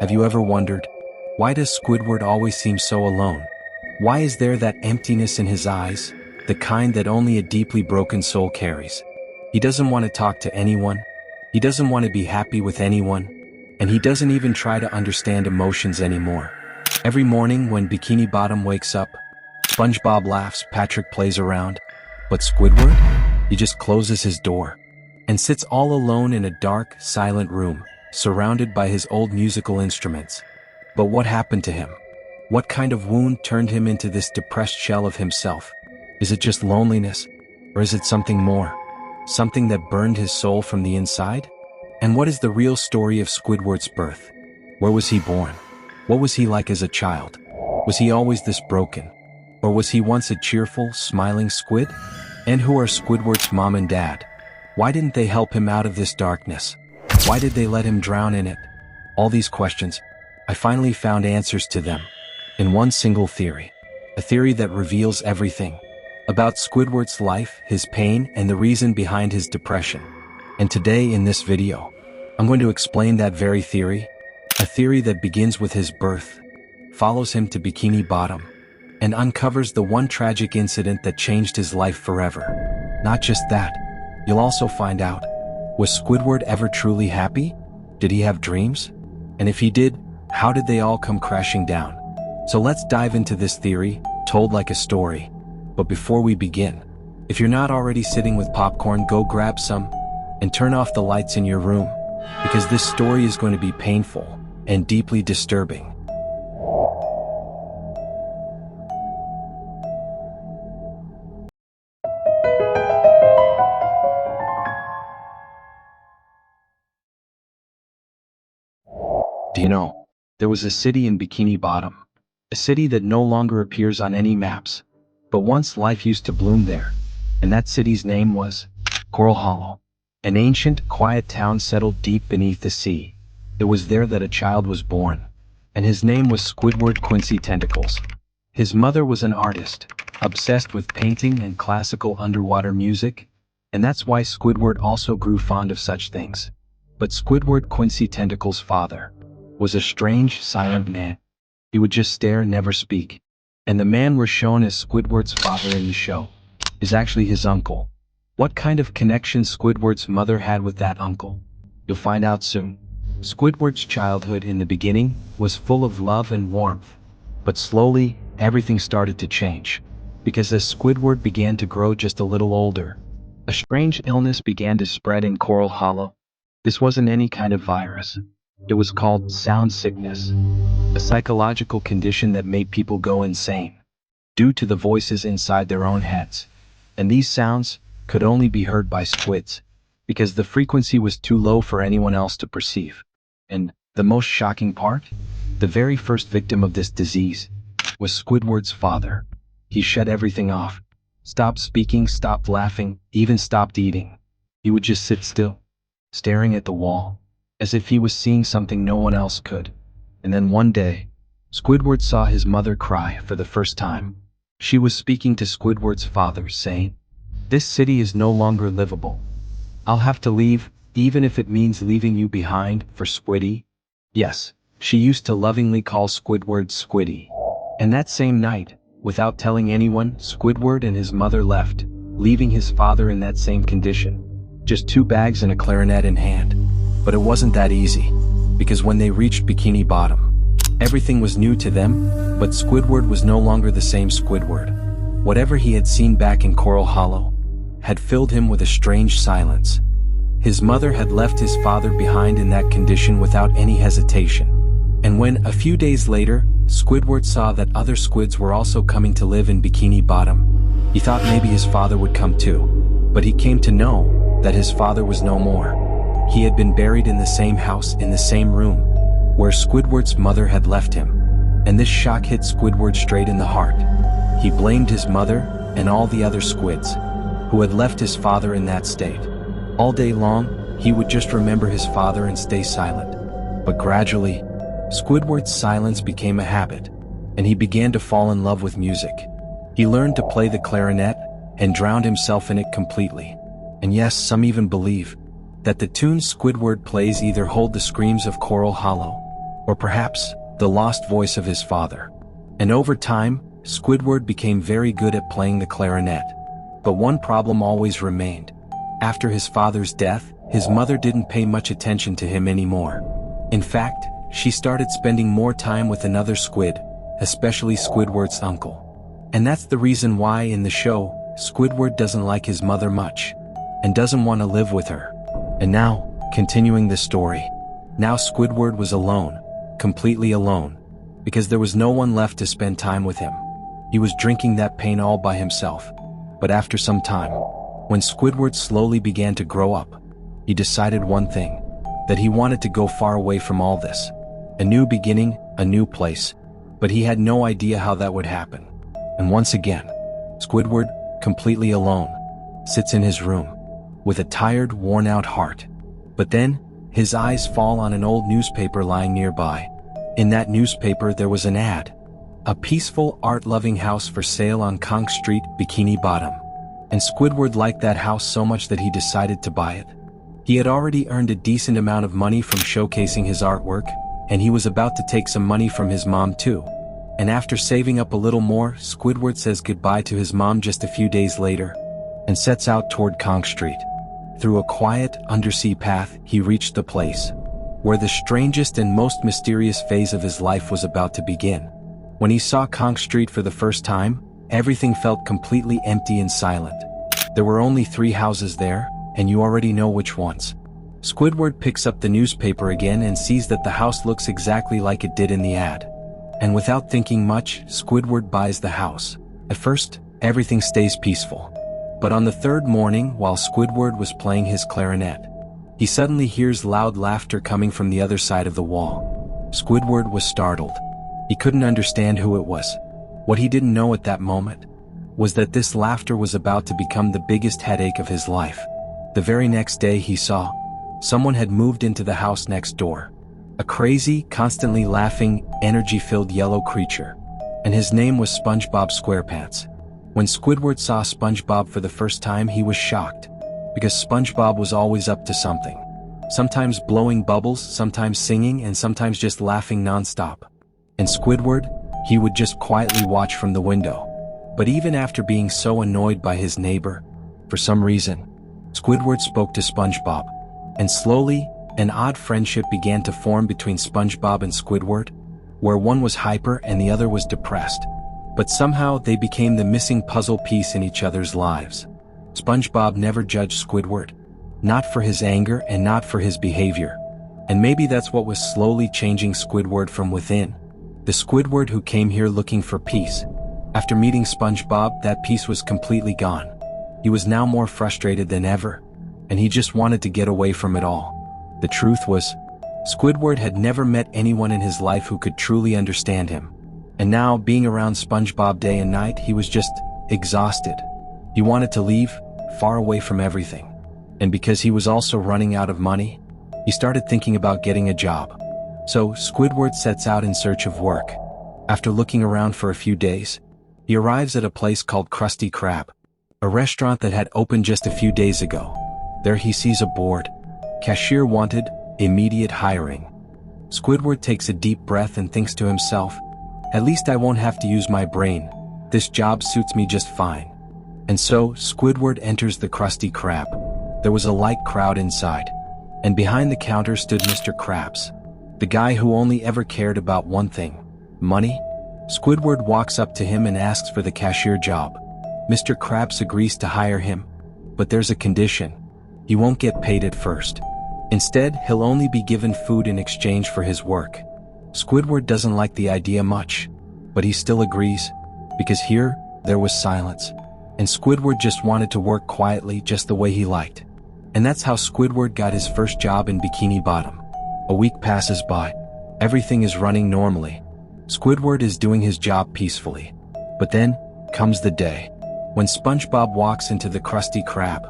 Have you ever wondered, why does Squidward always seem so alone? Why is there that emptiness in his eyes, the kind that only a deeply broken soul carries? He doesn't want to talk to anyone, he doesn't want to be happy with anyone, and he doesn't even try to understand emotions anymore. Every morning when Bikini Bottom wakes up, SpongeBob laughs, Patrick plays around, but Squidward? He just closes his door and sits all alone in a dark, silent room, surrounded by his old musical instruments. But what happened to him? What kind of wound turned him into this depressed shell of himself? Is it just loneliness? Or is it something more? Something that burned his soul from the inside? And what is the real story of Squidward's birth? Where was he born? What was he like as a child? Was he always this broken? Or was he once a cheerful, smiling squid? And who are Squidward's mom and dad? Why didn't they help him out of this darkness? Why did they let him drown in it? All these questions, I finally found answers to them in one single theory. A theory that reveals everything about Squidward's life, his pain, and the reason behind his depression. And today in this video, I'm going to explain that very theory. A theory that begins with his birth, follows him to Bikini Bottom, and uncovers the one tragic incident that changed his life forever. Not just that, you'll also find out, was Squidward ever truly happy? Did he have dreams? And if he did, how did they all come crashing down? So let's dive into this theory, told like a story. But before we begin, if you're not already sitting with popcorn, go grab some and turn off the lights in your room, because this story is going to be painful and deeply disturbing. Do you know, there was a city in Bikini Bottom, a city that no longer appears on any maps, but once life used to bloom there, and that city's name was Coral Hollow, an ancient, quiet town settled deep beneath the sea. It was there that a child was born, and his name was Squidward Tentacles. His mother was an artist, obsessed with painting and classical underwater music, and that's why Squidward also grew fond of such things. But Squidward Tentacles' father was a strange, silent man. He would just stare, never speak. And the man we're shown as Squidward's father in the show is actually his uncle. What kind of connection Squidward's mother had with that uncle? You'll find out soon. Squidward's childhood in the beginning was full of love and warmth. But slowly, everything started to change. Because as Squidward began to grow just a little older, a strange illness began to spread in Coral Hollow. This wasn't any kind of virus. It was called sound sickness, a psychological condition that made people go insane due to the voices inside their own heads. And these sounds could only be heard by squids, because the frequency was too low for anyone else to perceive. And the most shocking part? The very first victim of this disease was Squidward's father. He shut everything off, stopped speaking, stopped laughing, even stopped eating. He would just sit still, staring at the wall, as if he was seeing something no one else could. And then one day, Squidward saw his mother cry for the first time. She was speaking to Squidward's father, saying, "This city is no longer livable. I'll have to leave, even if it means leaving you behind, for Squiddy." Yes, she used to lovingly call Squidward Squiddy. And that same night, without telling anyone, Squidward and his mother left, leaving his father in that same condition. Just 2 bags and a clarinet in hand. But it wasn't that easy, because when they reached Bikini Bottom, everything was new to them, but Squidward was no longer the same Squidward. Whatever he had seen back in Coral Hollow had filled him with a strange silence. His mother had left his father behind in that condition without any hesitation. And when, a few days later, Squidward saw that other squids were also coming to live in Bikini Bottom, he thought maybe his father would come too. But he came to know that his father was no more. He had been buried in the same house, in the same room, where Squidward's mother had left him. And this shock hit Squidward straight in the heart. He blamed his mother and all the other squids who had left his father in that state. All day long, he would just remember his father and stay silent. But gradually, Squidward's silence became a habit, and he began to fall in love with music. He learned to play the clarinet and drowned himself in it completely. And yes, some even believe that the tunes Squidward plays either hold the screams of Coral Hollow, Or perhaps, the lost voice of his father. And over time, Squidward became very good at playing the clarinet. But one problem always remained. After his father's death, his mother didn't pay much attention to him anymore. In fact, she started spending more time with another squid, especially Squidward's uncle. And that's the reason why in the show, Squidward doesn't like his mother much, and doesn't want to live with her. And now, continuing the story. Now Squidward was alone, completely alone, because there was no one left to spend time with him. He was drinking that pain all by himself. But after some time, when Squidward slowly began to grow up, he decided one thing, that he wanted to go far away from all this. A new beginning, a new place, but he had no idea how that would happen. And once again, Squidward, completely alone, sits in his room, with a tired, worn-out heart. But then, his eyes fall on an old newspaper lying nearby. In that newspaper there was an ad. A peaceful, art-loving house for sale on Conch Street, Bikini Bottom. And Squidward liked that house so much that he decided to buy it. He had already earned a decent amount of money from showcasing his artwork, and he was about to take some money from his mom too. And after saving up a little more, Squidward says goodbye to his mom just a few days later, and sets out toward Conch Street. Through a quiet, undersea path, he reached the place where the strangest and most mysterious phase of his life was about to begin. When he saw Conch Street for the first time, everything felt completely empty and silent. There were only 3 houses there, and you already know which ones. Squidward picks up the newspaper again and sees that the house looks exactly like it did in the ad. And without thinking much, Squidward buys the house. At first, everything stays peaceful. But on the 3rd morning, while Squidward was playing his clarinet, he suddenly hears loud laughter coming from the other side of the wall. Squidward was startled. He couldn't understand who it was. What he didn't know at that moment was that this laughter was about to become the biggest headache of his life. The very next day he saw someone had moved into the house next door. A crazy, constantly laughing, energy-filled yellow creature. And his name was SpongeBob SquarePants. When Squidward saw SpongeBob for the first time, he was shocked, because SpongeBob was always up to something. Sometimes blowing bubbles, sometimes singing, and sometimes just laughing non-stop. And Squidward, he would just quietly watch from the window. But even after being so annoyed by his neighbor, for some reason, Squidward spoke to SpongeBob. And slowly, an odd friendship began to form between SpongeBob and Squidward, where one was hyper and the other was depressed. But somehow they became the missing puzzle piece in each other's lives. SpongeBob never judged Squidward, not for his anger and not for his behavior. And maybe that's what was slowly changing Squidward from within. The Squidward who came here looking for peace. After meeting SpongeBob, that peace was completely gone. He was now more frustrated than ever, and he just wanted to get away from it all. The truth was, Squidward had never met anyone in his life who could truly understand him. And now, being around SpongeBob day and night, he was just exhausted. He wanted to leave, far away from everything. And because he was also running out of money, he started thinking about getting a job. So, Squidward sets out in search of work. After looking around for a few days, he arrives at a place called Krusty Krab, a restaurant that had opened just a few days ago. There he sees a board. Cashier wanted, immediate hiring. Squidward takes a deep breath and thinks to himself, at least I won't have to use my brain. This job suits me just fine. And so, Squidward enters the Krusty Krab. There was a light crowd inside. And behind the counter stood Mr. Krabs, the guy who only ever cared about one thing, money. Squidward walks up to him and asks for the cashier job. Mr. Krabs agrees to hire him. But there's a condition. He won't get paid at first. Instead, he'll only be given food in exchange for his work. Squidward doesn't like the idea much, but he still agrees, because here, there was silence, and Squidward just wanted to work quietly just the way he liked. And that's how Squidward got his first job in Bikini Bottom. A week passes by. Everything is running normally. Squidward is doing his job peacefully. But then, comes the day when SpongeBob walks into the Krusty Krab,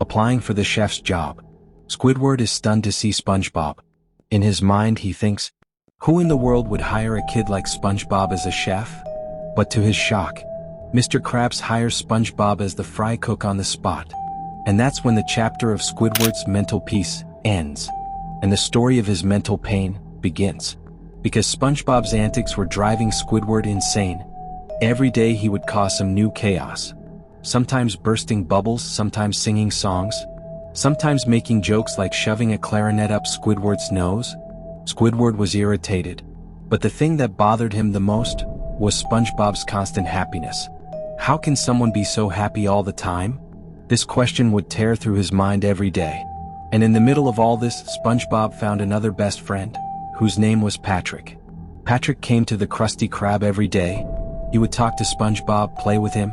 applying for the chef's job. Squidward is stunned to see SpongeBob. In his mind he thinks, who in the world would hire a kid like SpongeBob as a chef? But to his shock, Mr. Krabs hires SpongeBob as the fry cook on the spot. And that's when the chapter of Squidward's mental peace ends, and the story of his mental pain begins. because SpongeBob's antics were driving Squidward insane. Every day he would cause some new chaos. Sometimes bursting bubbles, sometimes singing songs, sometimes making jokes like shoving a clarinet up Squidward's nose. Squidward was irritated, but the thing that bothered him the most was SpongeBob's constant happiness. How can someone be so happy all the time? This question would tear through his mind every day. And in the middle of all this, SpongeBob found another best friend, whose name was Patrick. Patrick came to the Krusty Krab every day. He would talk to SpongeBob, play with him.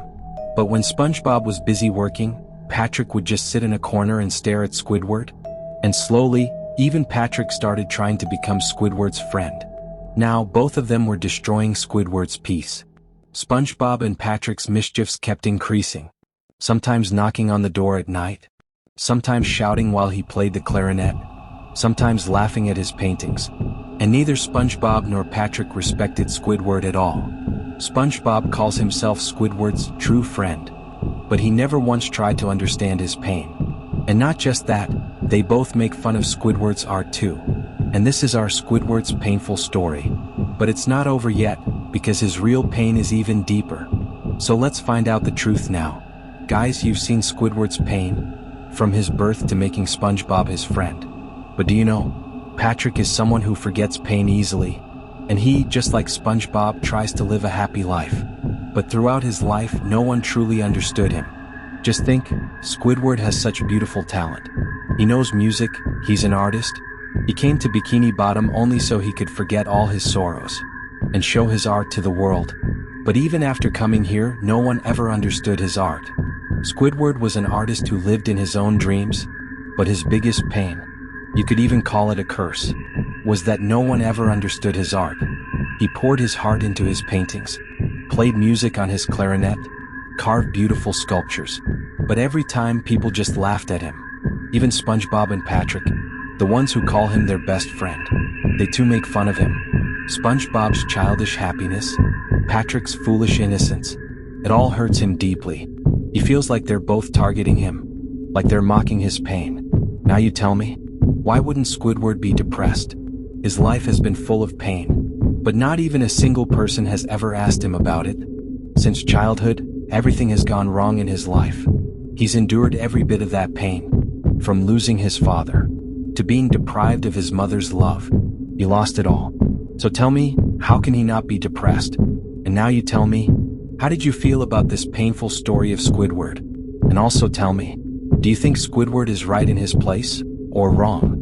But when SpongeBob was busy working, Patrick would just sit in a corner and stare at Squidward. And slowly, even Patrick started trying to become Squidward's friend. Now, both of them were destroying Squidward's peace. SpongeBob and Patrick's mischiefs kept increasing, sometimes knocking on the door at night, sometimes shouting while he played the clarinet, sometimes laughing at his paintings. And neither SpongeBob nor Patrick respected Squidward at all. SpongeBob calls himself Squidward's true friend, but he never once tried to understand his pain. And not just that, they both make fun of Squidward's art too. And this is our Squidward's painful story. But it's not over yet, because his real pain is even deeper. So let's find out the truth now. Guys, you've seen Squidward's pain, from his birth to making SpongeBob his friend. But do you know, Patrick is someone who forgets pain easily, and he, just like SpongeBob, tries to live a happy life. But throughout his life, no one truly understood him. Just think, Squidward has such beautiful talent. He knows music, he's an artist. He came to Bikini Bottom only so he could forget all his sorrows and show his art to the world. But even after coming here, no one ever understood his art. Squidward was an artist who lived in his own dreams, but his biggest pain, you could even call it a curse, was that no one ever understood his art. He poured his heart into his paintings, played music on his clarinet, carved beautiful sculptures, but every time people just laughed at him. Even SpongeBob and Patrick, the ones who call him their best friend, they too make fun of him. SpongeBob's childish happiness, Patrick's foolish innocence, it all hurts him deeply. He feels like they're both targeting him, like they're mocking his pain. Now you tell me, why wouldn't Squidward be depressed? His life has been full of pain, but not even a single person has ever asked him about it. Since childhood, everything has gone wrong in his life. He's endured every bit of that pain, from losing his father, to being deprived of his mother's love. He lost it all. So tell me, how can he not be depressed? And now you tell me, how did you feel about this painful story of Squidward? And also tell me, do you think Squidward is right in his place, or wrong?